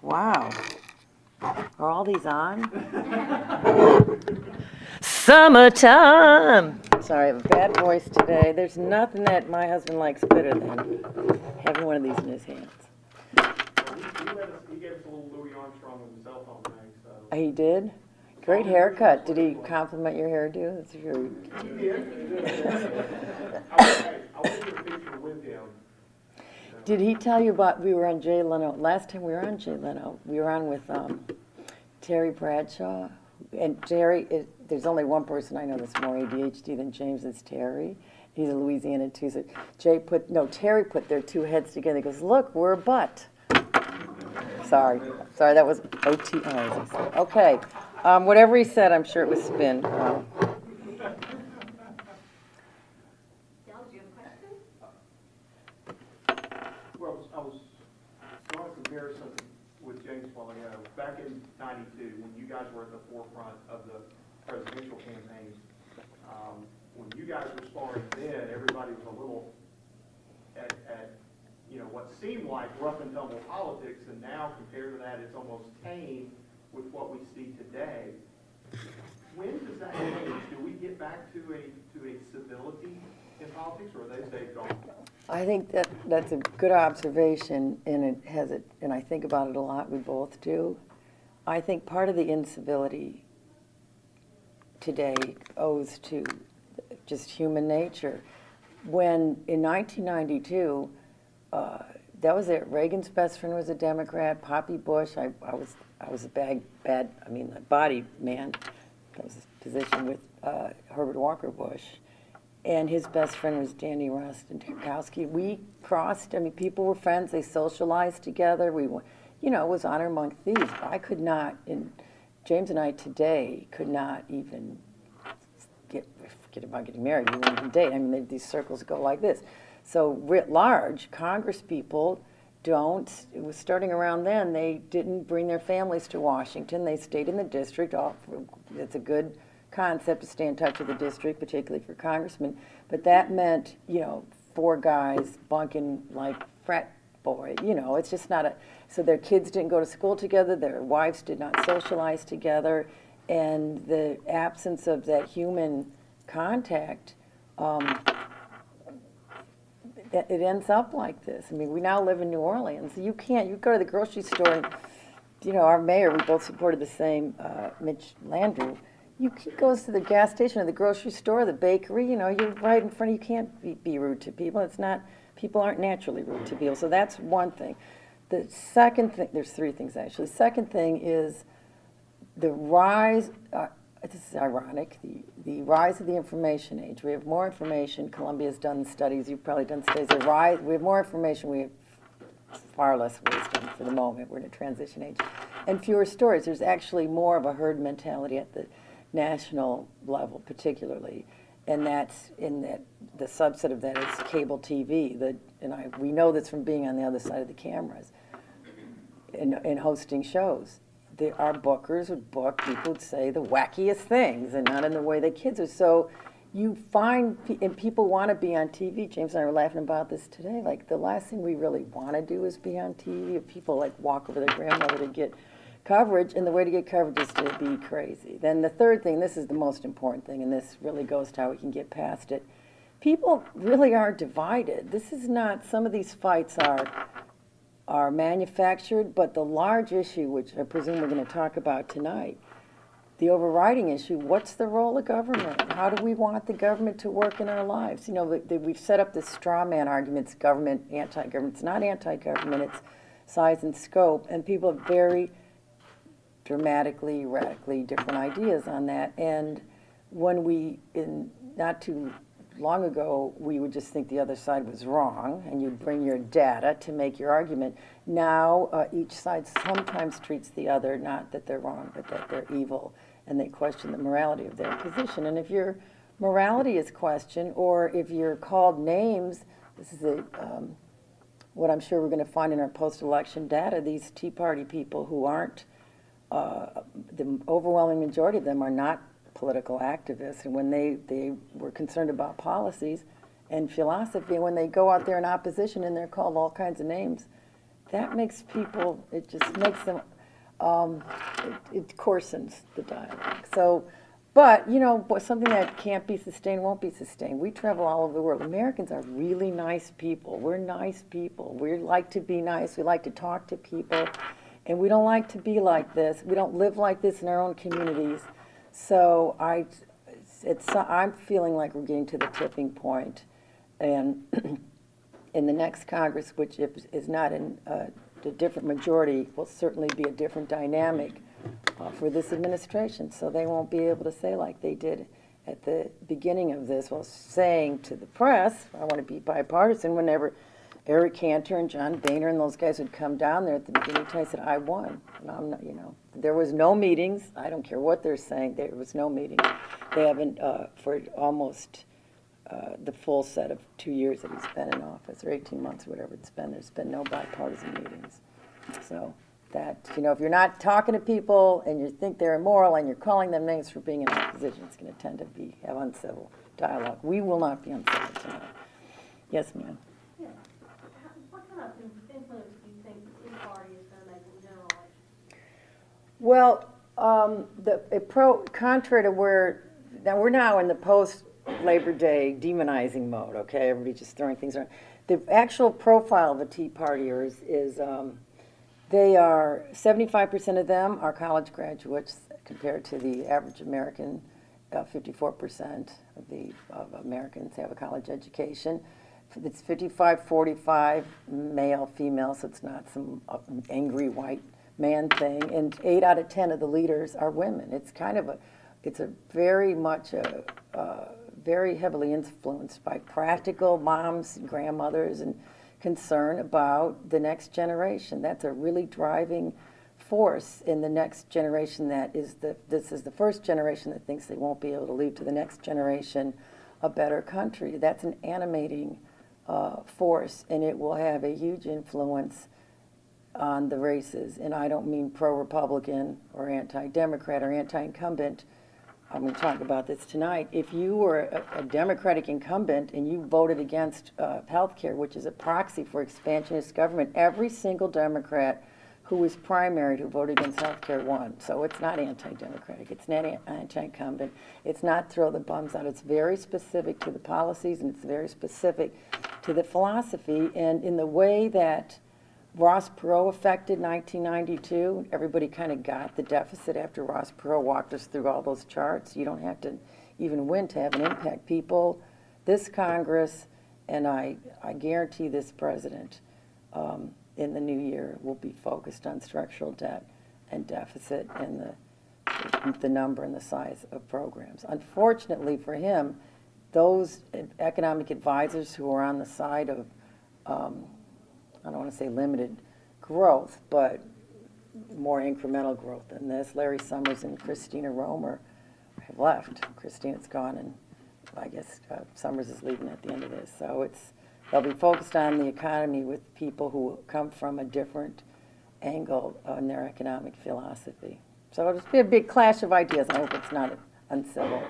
Wow. Are all these on? Summertime! Sorry, I have a bad voice today. There's nothing that my husband likes better than having one of these in his hands. He gave us a little Louis Armstrong with the cell phone thing, so. He did? Great haircut. Did he compliment your hairdo? That's very... He did. I want to get a picture with him. Did he tell you about, we were on Jay Leno, last time we were on Jay Leno, we were on with Terry Bradshaw, and Terry, there's only one person I know that's more ADHD than James, it's Terry. He's a Louisiana too, so Terry put their two heads together, he goes, look, we're a butt. Sorry, that was OT, okay. Whatever he said, I'm sure it was spin. I was drawing a comparison with James while ago. Back in '92, when you guys were at the forefront of the presidential campaign, when you guys were sparring then, everybody was a little at what seemed like rough and tumble politics, and now compared to that, it's almost tame with what we see today. When does that change? Do we get back to a civility in politics, or are they stay gone? I think that's a good observation, and and I think about it a lot. We both do. I think part of the incivility today owes to just human nature. When in 1992, that was it. Reagan's best friend was a Democrat. Poppy Bush. I was a a body man. That was his position with Herbert Walker Bush. And his best friend was Danny Rust and Tarkowski. We crossed, people were friends, they socialized together. It was honor among thieves. I could not, James and I today could not even forget about getting married. We wouldn't even date. These circles go like this. So writ large, Congress people it was starting around then, they didn't bring their families to Washington. They stayed in the district. It's a good concept to stay in touch with the district, particularly for congressmen, but that meant, four guys bunking like frat boy, it's just not so their kids didn't go to school together, their wives did not socialize together, and the absence of that human contact, it ends up like this. We now live in New Orleans. You go to the grocery store and, our mayor, we both supported the same, Mitch Landrieu. He goes to the gas station or the grocery store, the bakery, you're right in front of you. Can't be rude to people. People aren't naturally rude to people. So that's one thing. The second thing, there's three things actually. The second thing is the rise, this is ironic, the rise of the information age. We have more information. Columbia's done studies. You've probably done studies. We have more information. We have far less wisdom for the moment. We're in a transition age. And fewer stories. There's actually more of a herd mentality at the national level, particularly, and that's the subset of that is cable TV. We know this from being on the other side of the cameras and hosting shows. Our bookers would book people would say the wackiest things, and not in the way that kids are. So you find, and people want to be on TV. James and I were laughing about this today. Like, the last thing we really want to do is be on TV. If people walk over their grandmother to get coverage, and the way to get coverage is to be crazy. Then the third thing, this is the most important thing, and this really goes to how we can get past it. People really are divided. This is not, some of these fights are manufactured, but the large issue, which I presume we're going to talk about tonight, the overriding issue, what's the role of government? How do we want the government to work in our lives? We've set up this straw man arguments, government, anti-government. It's not anti-government, it's size and scope, and people have very dramatically, radically different ideas on that. And when not too long ago, we would just think the other side was wrong, and you'd bring your data to make your argument. Now, each side sometimes treats the other, not that they're wrong, but that they're evil, and they question the morality of their position. And if your morality is questioned, or if you're called names, this is what I'm sure we're going to find in our post-election data, these Tea Party people who aren't, the overwhelming majority of them are not political activists, and when they were concerned about policies and philosophy, and when they go out there in opposition and they're called all kinds of names, that makes people, it just makes them, it coarsens the dialogue. So, but, you know, something that can't be sustained won't be sustained. We travel all over the world. Americans are really nice people. We're nice people. We like to be nice. We like to talk to people. And we don't like to be like this. We don't live like this in our own communities. So I'm feeling like we're getting to the tipping point. And in the next Congress, which is not in a different majority, will certainly be a different dynamic for this administration. So they won't be able to say like they did at the beginning of this, while saying to the press, I want to be bipartisan, whenever Eric Cantor and John Boehner and those guys would come down there at the beginning, I said, I won. And I'm not, you know, there was no meetings. I don't care what they're saying. There was no meetings. They haven't, for almost the full set of 2 years that he's been in office, or 18 months, or whatever it's been, there's been no bipartisan meetings. So that, you know, if you're not talking to people and you think they're immoral and you're calling them names for being in opposition, it's going to tend to have uncivil dialogue. We will not be uncivil tonight. Yes, ma'am. Yeah. What kind of influence do you think the Tea Party is going to make in the general election? Well, contrary to where, now we're now in the post-Labor Day demonizing mode, okay? Everybody's just throwing things around. The actual profile of the Tea Partiers is they are, 75% of them are college graduates compared to the average American. 54% of Americans have a college education. It's 55-45 male, female, so it's not some angry white man thing. And 8 out of 10 of the leaders are women. It's kind of it's a very much very heavily influenced by practical moms, grandmothers, and concern about the next generation. That's a really driving force in the next generation. This is the first generation that thinks they won't be able to leave to the next generation a better country. That's an animating force, and it will have a huge influence on the races. And I don't mean pro-Republican or anti-Democrat or anti-incumbent. I'm going to talk about this tonight. If you were a Democratic incumbent and you voted against health care, which is a proxy for expansionist government, every single Democrat who was primaried who voted against health care won. So it's not anti-democratic. It's not anti-incumbent. It's not throw the bums out. It's very specific to the policies, and it's very specific to the philosophy. And in the way that Ross Perot affected 1992, everybody kind of got the deficit after Ross Perot walked us through all those charts. You don't have to even win to have an impact. People, this Congress, and I guarantee this president, in the new year will be focused on structural debt and deficit and the number and the size of programs. Unfortunately for him, those economic advisors who are on the side of, I don't want to say limited growth, but more incremental growth than this, Larry Summers and Christina Romer have left. Christina's gone, and I guess Summers is leaving at the end of this. So they'll be focused on the economy with people who come from a different angle in their economic philosophy. So it'll just be a big clash of ideas. I hope it's not uncivil.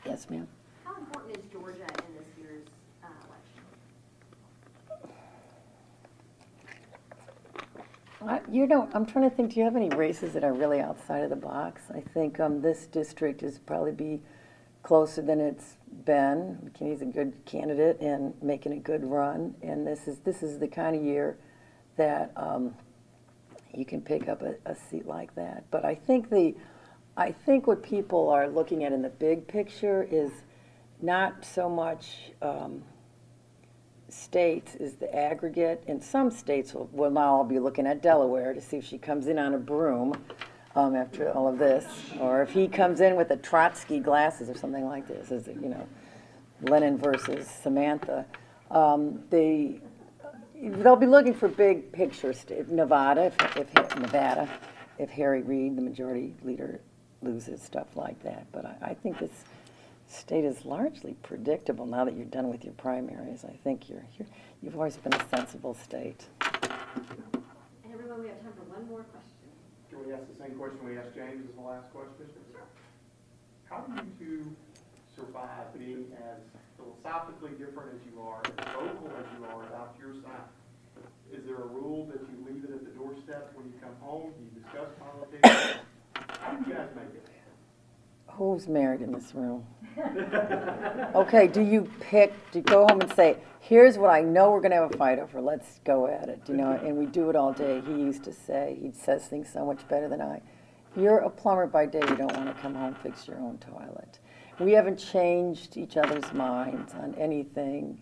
Yes, ma'am. How important is Georgia in this year's election? I'm trying to think, do you have any races that are really outside of the box? I think this district is probably be closer than it's been. McKinney's a good candidate and making a good run, and this is the kind of year that you can pick up a seat like that. But I think what people are looking at in the big picture is not so much states is the aggregate, and some states will now all be looking at Delaware to see if she comes in on a broom after all of this, or if he comes in with the Trotsky glasses or something like this, is Lenin versus Samantha. They'll be looking for big picture Nevada, if Harry Reid, the majority leader, loses, stuff like that. But I think this state is largely predictable now that you're done with your primaries. I think you've always been a sensible state. And everyone, we have time for one more question. Can we ask the same question we asked James as the last question? Sure. How do you two survive being as philosophically different as you are, as vocal as you are about your side? Is there a rule that you leave it at the doorstep when you come home? Do you discuss politics? How do you guys make it? Who's married in this room? Okay, do you go home and say, here's what I know we're going to have a fight over, let's go at it, you know, and we do it all day. He used to say, he says things so much better than I. If you're a plumber by day, you don't want to come home, fix your own toilet. We haven't changed each other's minds on anything.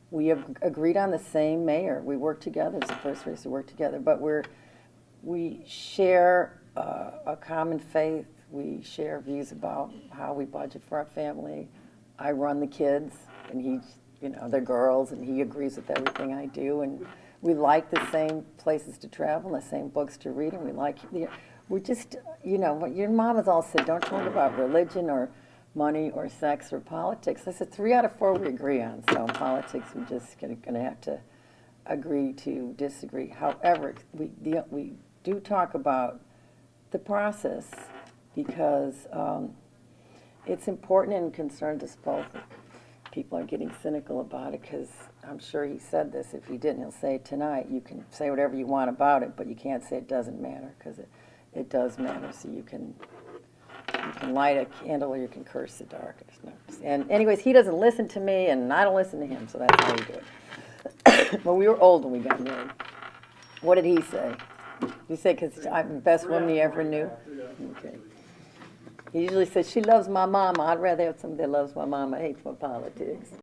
We have agreed on the same mayor. We work together. It's the first race to work together. But we share a common faith. We share views about how we budget for our family. I run the kids, and he's, you know, they're girls, and he agrees with everything I do. And we like the same places to travel, and the same books to read, and we just, you know, what your mom has all said, don't talk about religion or money or sex or politics. I said 3 out of 4 we agree on. So in politics, we're just going to have to agree to disagree. However, we do talk about the process because it's important and concerns us both. People are getting cynical about it because I'm sure he said this. If he didn't, he'll say it tonight. You can say whatever you want about it, but you can't say it doesn't matter because it does matter. So you can light a candle or you can curse the darkest. No. And anyways, he doesn't listen to me and I don't listen to him, so that's how we do it. Well, we were old when we got married. What did he say? Did he say, because I'm the best woman he ever knew? Okay. He usually says, she loves my mama. I'd rather have somebody that loves my mama, hates my politics.